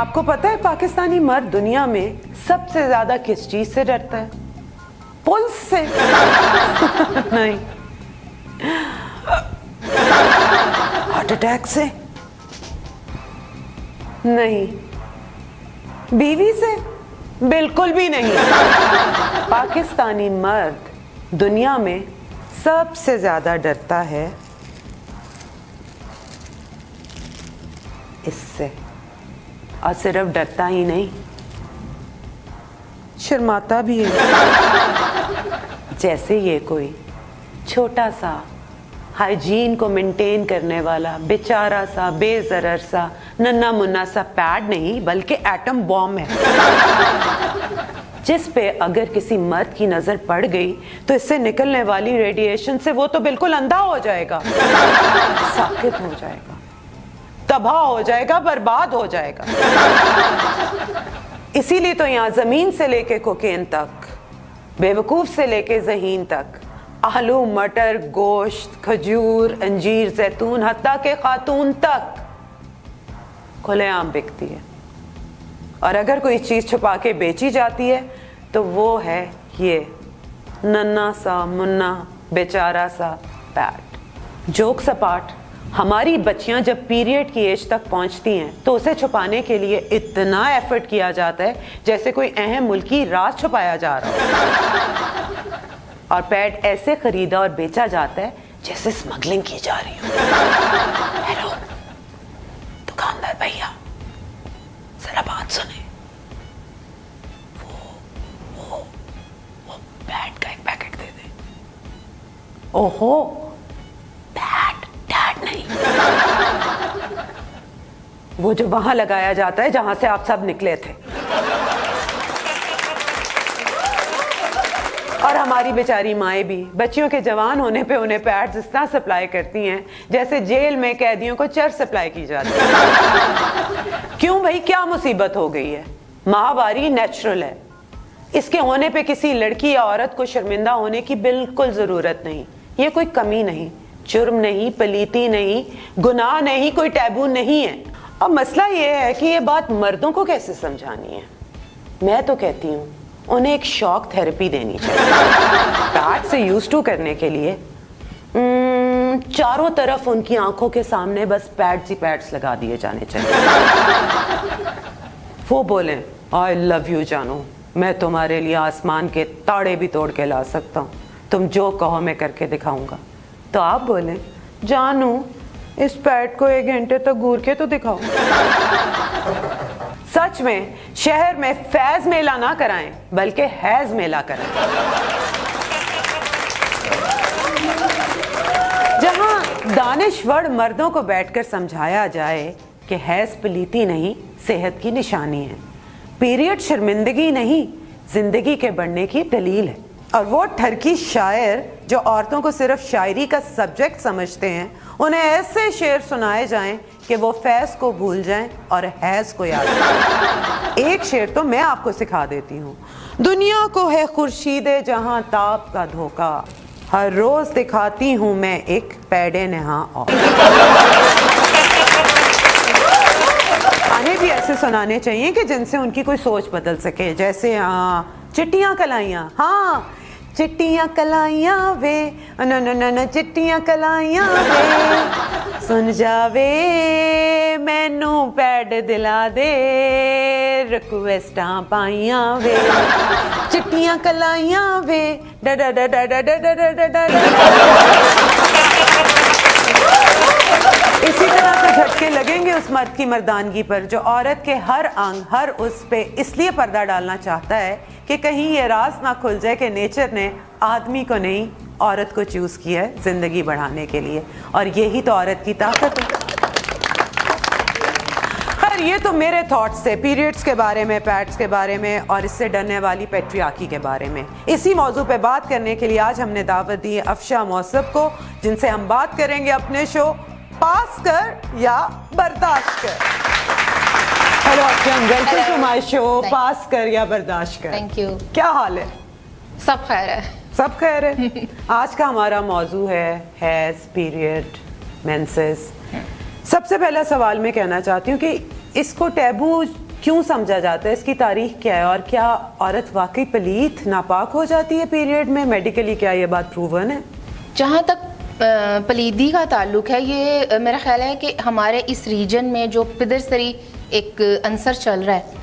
آپ کو پتا ہے پاکستانی مرد دنیا میں سب سے زیادہ کس چیز سے ڈرتا ہے؟ پلس سے نہیں، ہارٹ اٹیک سے نہیں، بیوی سے بالکل بھی نہیں۔ پاکستانی مرد دنیا میں سب سے زیادہ ڈرتا ہے اس سے، اور صرف ڈرتا ہی نہیں، شرماتا بھی ہے۔ جیسے یہ کوئی چھوٹا سا ہائیجین کو مینٹین کرنے والا بیچارہ سا بے ضرر سا ننا منا سا پیڈ نہیں، بلکہ ایٹم بوم ہے، جس پہ اگر کسی مرد کی نظر پڑ گئی تو اس سے نکلنے والی ریڈیشن سے وہ تو بالکل اندھا ہو جائے گا، ساکت ہو جائے گا، تباہ ہو جائے گا، برباد ہو جائے گا۔ اسی لیے تو یہاں زمین سے لے کے کوکین تک، بے وقوف سے لے کے ذہین تک، آلو مٹر گوشت کھجور انجیر زیتون حتیٰ کہ خاتون تک کھلے عام بکتی ہے، اور اگر کوئی چیز چھپا کے بیچی جاتی ہے تو وہ ہے یہ ننا سا منا بیچارہ سا پیڈ۔ جوک سپاٹ، ہماری بچیاں جب پیریڈ کی ایج تک پہنچتی ہیں تو اسے چھپانے کے لیے اتنا ایفرٹ کیا جاتا ہے جیسے کوئی اہم ملکی راز چھپایا جا رہا ہو، اور پیڈ ایسے خریدا اور بیچا جاتا ہے جیسے اسمگلنگ کی جا رہی ہو۔ ہیلو دکاندار بھیا، ذرا بات سنیں، وہ پیڈ کا ایک پیکٹ دے دیں۔ اوہو، پیڈ نہیں، وہ جو وہاں لگایا جاتا ہے جہاں سے آپ سب نکلے تھے۔ اور ہماری بیچاری مائیں بھی بچیوں کے جوان ہونے پہ انہیں پیڈز اس طرح سپلائی کرتی ہیں جیسے جیل میں قیدیوں کو چرس سپلائی کی جاتی ہے۔ کیوں بھائی، کیا مصیبت ہو گئی ہے؟ ماہواری نیچرل ہے، اس کے ہونے پہ کسی لڑکی یا عورت کو شرمندہ ہونے کی بالکل ضرورت نہیں۔ یہ کوئی کمی نہیں، جرم نہیں، پلیتی نہیں، گناہ نہیں، کوئی ٹیبو نہیں ہے۔ اب مسئلہ یہ ہے کہ یہ بات مردوں کو کیسے سمجھانی ہے؟ میں تو کہتی ہوں انہیں ایک شاک تھراپی دینی چاہیے، پیڈ سے یوز ٹو کرنے کے لیے چاروں طرف ان کی آنکھوں کے سامنے بس پیڈز ہی پیڈز لگا دیے جانے چاہیے۔ وہ بولیں آئی لو یو جانو، میں تمہارے لیے آسمان کے تاڑے بھی توڑ کے لا سکتا ہوں، تم جو کہو میں کر کے دکھاؤں گا۔ تو آپ بولیں جانو اس پیڈ کو 1 گھنٹے تک گور کے تو دکھاؤ۔ سچ میں شہر میں فیض میلہ نہ کرائیں بلکہ حیض میلہ کرائیں، جہاں دانشور مردوں کو بیٹھ کر سمجھایا جائے کہ حیض پلیتی نہیں، صحت کی نشانی ہے، پیریڈ شرمندگی نہیں، زندگی کے بڑھنے کی دلیل ہے۔ اور وہ ٹھرکی شاعر جو عورتوں کو صرف شاعری کا سبجیکٹ سمجھتے ہیں، انہیں ایسے شعر سنائے جائیں کہ وہ فیض کو بھول جائیں اور حیض کو یاد رکھیں۔ ایک شعر تو میں آپ کو سکھا دیتی ہوں۔ دنیا کو ہے خورشید جہاں تاب کا دھوکا، ہر روز دکھاتی ہوں میں ایک پیڈ نہاں اور۔ گانے بھی ایسے سنانے چاہیے کہ جن سے ان کی کوئی سوچ بدل سکے، جیسے چٹیاں کلائیاں، ہاں چٹیاں کلائیاں وے چٹیاں کلائیاں وے، سن جاوے مینو پیڈ دلا دے، ریکویسٹاں پائیاں وے، چٹیاں کلائیاں وے ڈا ڈا ڈا ڈا ڈا ڈا ڈا ڈا ڈا۔ اسی طرح سے جھٹکے لگیں گے اس مرد کی مردانگی پر جو عورت کے ہر انگ ہر اس پہ اس لیے پردہ ڈالنا چاہتا ہے کہ کہیں یہ راز نہ کھل جائے کہ نیچر نے آدمی کو نہیں عورت کو چوز کیا ہے زندگی بڑھانے کے لیے، اور یہی تو عورت کی طاقت ہے۔ خیر یہ تو میرے تھاٹس تھے پیریڈز کے بارے میں، پیڈز کے بارے میں، اور اس سے ڈرنے والی پیٹریارکی کے بارے میں۔ اسی موضوع پہ بات کرنے کے لیے آج ہم نے دعوت دی افشا موصف کو، جن سے ہم بات کریں گے اپنے شو پاس کر یا برداشت کر۔ Hello Afshan, welcome to my show pass کر یا برداشت کر۔ Thank you. کیا حال ہے؟ سب خیر ہے، سب خیر ہے۔ آج کا ہمارا موضوع ہے حیض، پیریڈ، مینسز۔ سب سے پہلا سوال میں کہنا چاہتی ہوں کہ اس کو ٹیبو کیوں سمجھا جاتا ہے, اس کی تاریخ کیا ہے, اور کیا عورت واقعی پلیت ناپاک ہو جاتی ہے پیریڈ میں؟ میڈیکلی کیا یہ بات پروون ہے؟ جہاں تک پلیدی کا تعلق ہے, یہ میرا خیال ہے کہ ہمارے اس ریجن میں جو پدرسری ایک عنصر چل رہا ہے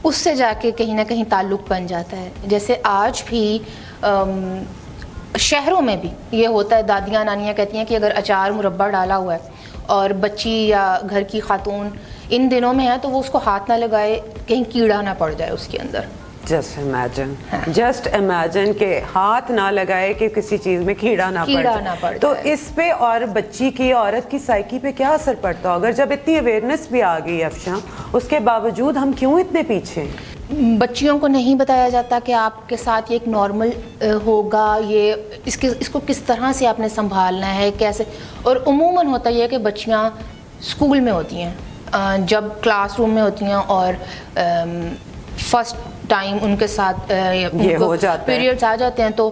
اس سے جا کے کہیں نہ کہیں تعلق بن جاتا ہے. جیسے آج بھی شہروں میں بھی یہ ہوتا ہے, دادیاں نانیاں کہتی ہیں کہ اگر اچار مربع ڈالا ہوا ہے اور بچی یا گھر کی خاتون ان دنوں میں ہے تو وہ اس کو ہاتھ نہ لگائے, کہیں کیڑا نہ پڑ جائے اس کے اندر. جسٹ امیجن کہ ہاتھ نہ لگائے کہ کسی چیز میں کیڑا نہ پڑ جائے. تو اس پہ اور بچی کی, عورت کی سائیکی پہ کیا اثر پڑتا ہو؟ اگر جب اتنی اویئرنیس بھی آ گئی افشاں, اس کے باوجود ہم کیوں اتنے پیچھے ہیں؟ بچیوں کو نہیں بتایا جاتا کہ آپ کے ساتھ یہ ایک نارمل ہوگا, یہ اس کو کس طرح سے آپ نے سنبھالنا ہے, کیسے. اور عموماً ہوتا یہ ہے کہ بچیاں اسکول میں ہوتی ہیں, جب کلاس روم میں ہوتی ہیں اور فرسٹ ٹائم ان کے ساتھ پیریڈز آ جاتے ہیں تو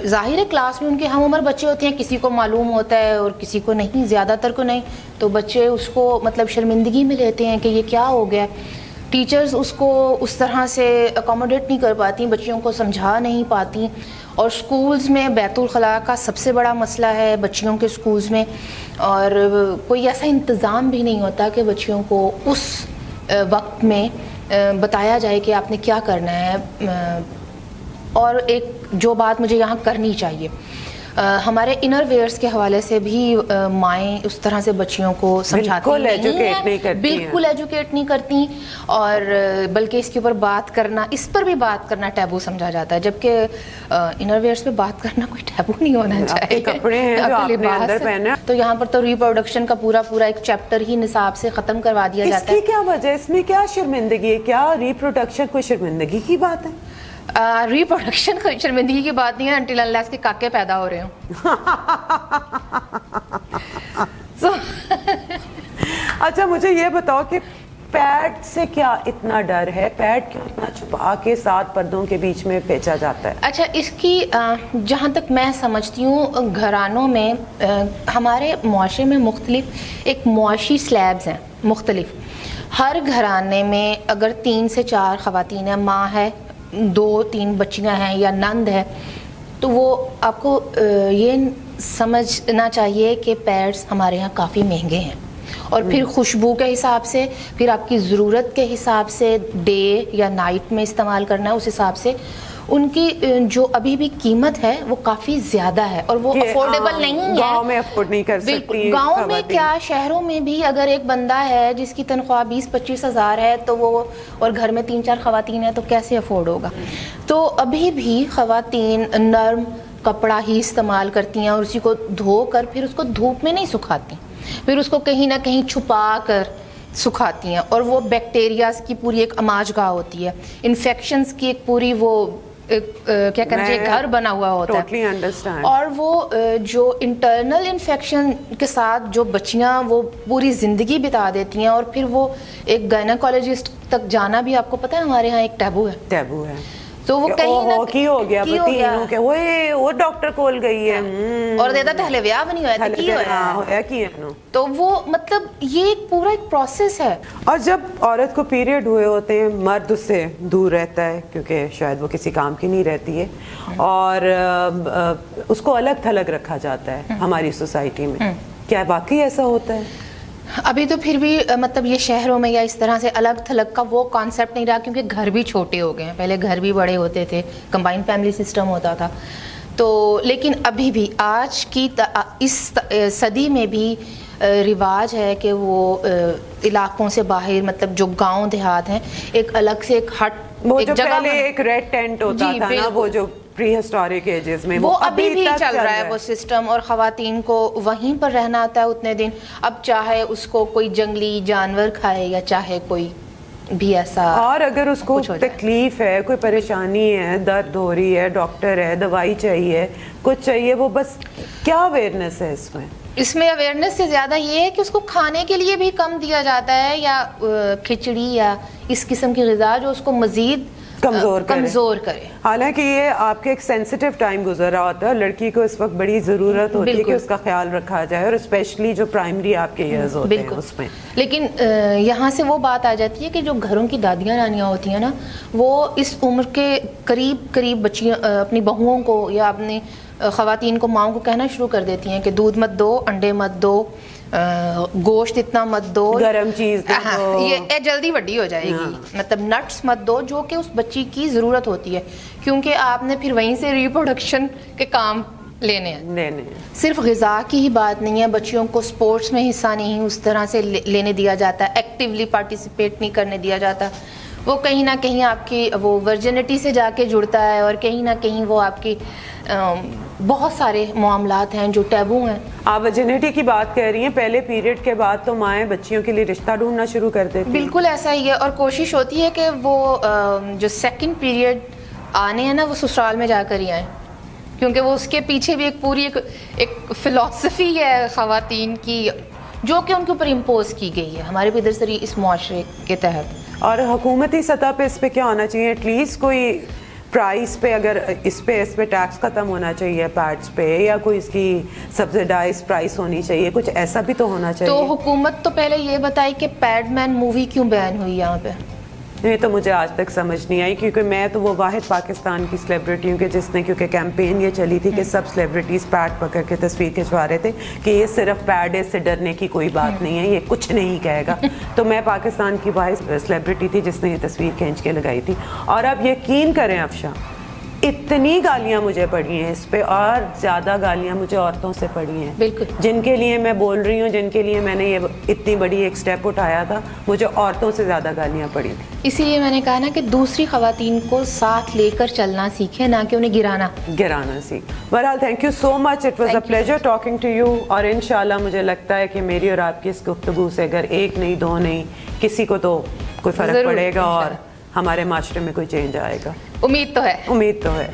ظاہر ہے کلاس میں ان کے ہم عمر بچے ہوتے ہیں, کسی کو معلوم ہوتا ہے اور کسی کو نہیں, زیادہ تر کو نہیں. تو بچے اس کو مطلب شرمندگی میں لیتے ہیں کہ یہ کیا ہو گیا. ٹیچرز اس کو اس طرح سے اکوموڈیٹ نہیں کر پاتی, بچیوں کو سمجھا نہیں پاتی. اور سکولز میں بیت الخلاء کا سب سے بڑا مسئلہ ہے بچیوں کے سکولز میں, اور کوئی ایسا انتظام بھی نہیں ہوتا کہ بچیوں کو اس وقت میں بتایا جائے کہ آپ نے کیا کرنا ہے. اور ایک جو بات مجھے یہاں کرنی چاہیے, ہمارے انر ویئرس کے حوالے سے بھی مائیں اس طرح سے بچیوں کو سمجھاتی بالکل ایجوکیٹ نہیں کرتی, اور بلکہ اس کے اوپر بات کرنا, اس پر بھی بات کرنا ٹیبو سمجھا جاتا ہے, جبکہ انر ویئرس پہ بات کرنا کوئی ٹیبو نہیں ہونا چاہیے. کپڑے ہیں جو آپ نے اندر پہنے, تو یہاں پر تو ریپروڈکشن کا پورا ایک چیپٹر ہی نصاب سے ختم کروا دیا جاتا ہے. اس کی کیا وجہ, اس میں کیا شرمندگی ہے؟ کیا ریپروڈکشن کوئی شرمندگی کی بات ہے؟ ریپروڈکشن کوئی شرمندگی کی بات نہیں ہے انٹل انلیس کے کاکے پیدا ہو رہے ہوں. اچھا مجھے یہ بتاؤ کہ پیڈ سے کیا اتنا ڈر ہے, پیڈ کیوں اتنا چھپا کے 7 پردوں کے بیچ میں بیچا جاتا ہے؟ اچھا اس کی جہاں تک میں سمجھتی ہوں, گھرانوں میں ہمارے معاشرے میں مختلف ایک معاشی سلیبز ہیں مختلف. ہر گھرانے میں اگر 3 سے 4 خواتین ہیں, ماں ہے, 2-3 بچیاں ہیں یا نند ہے, تو وہ آپ کو یہ سمجھنا چاہیے کہ پیڈز ہمارے یہاں کافی مہنگے ہیں, اور پھر خوشبو کے حساب سے, پھر آپ کی ضرورت کے حساب سے ڈے یا نائٹ میں استعمال کرنا ہے, اس حساب سے ان کی جو ابھی بھی قیمت ہے وہ کافی زیادہ ہے, اور وہ افورڈیبل نہیں ہے. گاؤں میں افورڈ نہیں کر سکتی. گاؤں میں کیا, شہروں میں بھی اگر ایک بندہ ہے جس کی تنخواہ 20-25 ہزار ہے تو وہ, اور گھر میں 3-4 خواتین ہیں, تو کیسے افورڈ ہوگا. تو ابھی بھی خواتین نرم کپڑا ہی استعمال کرتی ہیں, اور اسی کو دھو کر پھر اس کو دھوپ میں نہیں سکھاتی, پھر اس کو کہیں نہ کہیں چھپا کر سکھاتی ہیں, اور وہ بیکٹیریاز کی پوری ایک اماج گاہ ہوتی ہے, انفیکشنز کی ایک پوری وہ کیا کہنا چاہیے گھر بنا ہوا ہوتا ہے. اور وہ جو انٹرنل انفیکشن کے ساتھ جو بچیاں وہ پوری زندگی بتا دیتی ہیں, اور پھر وہ ایک گائنیکولوجسٹ تک جانا بھی آپ کو پتہ ہے ہمارے ہاں ایک ٹیبو ہے. تو وہ کہیں نہ کی ہو گیا بتینوں کہ وہ ڈاکٹر کول گئی ہے, اور دیتا تھہلے ویاہ بنی ہوا ہے کی ہویا کی ہے. تو وہ مطلب یہ ایک پورا ایک پروسیس ہے. اور جب عورت کو پیریڈ ہوئے ہوتے ہیں, مرد اس سے دور رہتا ہے کیونکہ شاید وہ کسی کام کی نہیں رہتی ہے, اور اس کو الگ تھلگ رکھا جاتا ہے ہماری سوسائٹی میں. کیا واقعی ایسا ہوتا ہے؟ ابھی تو پھر بھی مطلب یہ شہروں میں یا اس طرح سے الگ تھلگ کا وہ کانسیپٹ نہیں رہا, کیونکہ گھر بھی چھوٹے ہو گئے ہیں. پہلے گھر بھی بڑے ہوتے تھے, کمبائنڈ فیملی سسٹم ہوتا تھا. تو لیکن ابھی بھی آج کی اس صدی میں بھی رواج ہے کہ وہ علاقوں سے باہر, مطلب جو گاؤں دیہات ہیں, ایک الگ سے ایک ہٹ, وہ جو پہلے ایک ریڈ ٹینٹ ہوتا تھا نا, وہ جو پری ہسٹورک ایجز میں, وہ ابھی بھی چل رہا ہے وہ سسٹم, اور خواتین کو وہیں پر رہنا آتا ہے اتنے دن. اب چاہے اس کو کوئی جنگلی جانور کھائے یا چاہے کوئی بھی ایسا, اور اگر اس کو تکلیف ہے, کوئی پریشانی ہے, درد ہو رہی ہے, ڈاکٹر ہے, دوائی چاہیے, کچھ چاہیے, وہ بس کیا اویئرنیس ہے اس میں؟ اس میں اویئرنیس سے زیادہ یہ ہے کہ اس کو کھانے کے لیے بھی کم دیا جاتا ہے, یا کھچڑی یا اس قسم کی غذا جو اس کو مزید کمزور کرے. حالانکہ یہ آپ کے ایک سینسٹیو ٹائم گزر رہا ہوتا ہے, لڑکی کو اس وقت بڑی ضرورت ہوتی ہے کہ اس کا خیال رکھا جائے, اور اسپیشلی جو پرائمری آپ کے ایئرز ہوتے ہیں اس میں. لیکن یہاں سے وہ بات آ جاتی ہے کہ جو گھروں کی دادیاں نانیاں ہوتی ہیں نا, وہ اس عمر کے قریب بچیاں اپنی بہوؤں کو یا اپنی خواتین کو, ماؤں کو کہنا شروع کر دیتی ہیں کہ دودھ مت دو, انڈے مت دو, گوشت اتنا مت دو, گرم چیز دو, یہ جلدی بڑی ہو جائے گی, مطلب نٹس مت دو, جو کہ اس بچی کی ضرورت ہوتی ہے, کیونکہ آپ نے پھر وہیں سے ریپروڈکشن کے کام لینے ہیں. صرف غذا کی ہی بات نہیں ہے, بچیوں کو سپورٹس میں حصہ نہیں اس طرح سے لینے دیا جاتا, ایکٹیولی پارٹیسپیٹ نہیں کرنے دیا جاتا. وہ کہیں نہ کہیں آپ کی وہ ورجنٹی سے جا کے جڑتا ہے, اور کہیں نہ کہیں وہ آپ کی بہت سارے معاملات ہیں جو ٹیبو ہیں. آپ ورجنٹی کی بات کہہ رہی ہیں, پہلے پیریڈ کے بعد تو مائیں بچیوں کے لیے رشتہ ڈھونڈنا شروع کر دیتی ہیں. بالکل ایسا ہی ہے, اور کوشش ہوتی ہے کہ وہ جو سیکنڈ پیریڈ آنے ہیں نا, وہ سسرال میں جا کر ہی آئیں, کیونکہ وہ اس کے پیچھے بھی ایک پوری ایک فلسفی ہے خواتین کی, جو کہ ان کے اوپر امپوز کی گئی ہے ہمارے پیدرسری اس معاشرے کے تحت. اور حکومتی سطح پہ اس پہ کیا ہونا چاہیے, ایٹ لیسٹ کوئی پرائس پہ, اگر اس پہ ٹیکس ختم ہونا چاہیے پیڈس پہ, یا کوئی اس کی سبسڈائز پرائس ہونی چاہیے, کچھ ایسا بھی تو ہونا چاہیے. تو حکومت تو پہلے یہ بتائی کہ پیڈ مین مووی کیوں بین ہوئی یہاں پہ. یہ تو مجھے آج تک سمجھ نہیں آئی, کیونکہ میں تو وہ واحد پاکستان کی سیلیبریٹی ہوں کہ جس نے, کیونکہ کیمپین یہ چلی تھی کہ سب سیلیبریٹیز پیڈ پکڑ کے تصویر کھنچوا رہے تھے کہ یہ صرف پیڈ ہے, اس سے ڈرنے کی کوئی بات نہیں ہے, یہ کچھ نہیں کہے گا. تو میں پاکستان کی واحد سیلیبریٹی تھی جس نے یہ تصویر کھینچ کے لگائی تھی. اور اب یقین کریں افشاں, اتنی گالیاں مجھے پڑی ہیں اس پہ, اور زیادہ گالیاں مجھے عورتوں سے پڑی ہیں, بالکل, جن کے لیے میں بول رہی ہوں, جن کے لیے میں نے یہ اتنی بڑی ایک سٹیپ اٹھایا تھا, مجھے عورتوں سے زیادہ گالیاں پڑی تھیں. اسی لیے میں نے کہا نا کہ دوسری خواتین کو ساتھ لے کر چلنا سیکھیں, نہ کہ انہیں گرانا سیکھ. بہرحال thank you so much, it was a pleasure talking to you. اور انشاءاللہ مجھے لگتا ہے کہ میری اور آپ کی اس گفتگو سے اگر ایک نہیں دو نہیں کسی کو تو کوئی فرق پڑے گا, اور ہمارے معاشرے میں کوئی چینج آئے گا. امید تو ہے.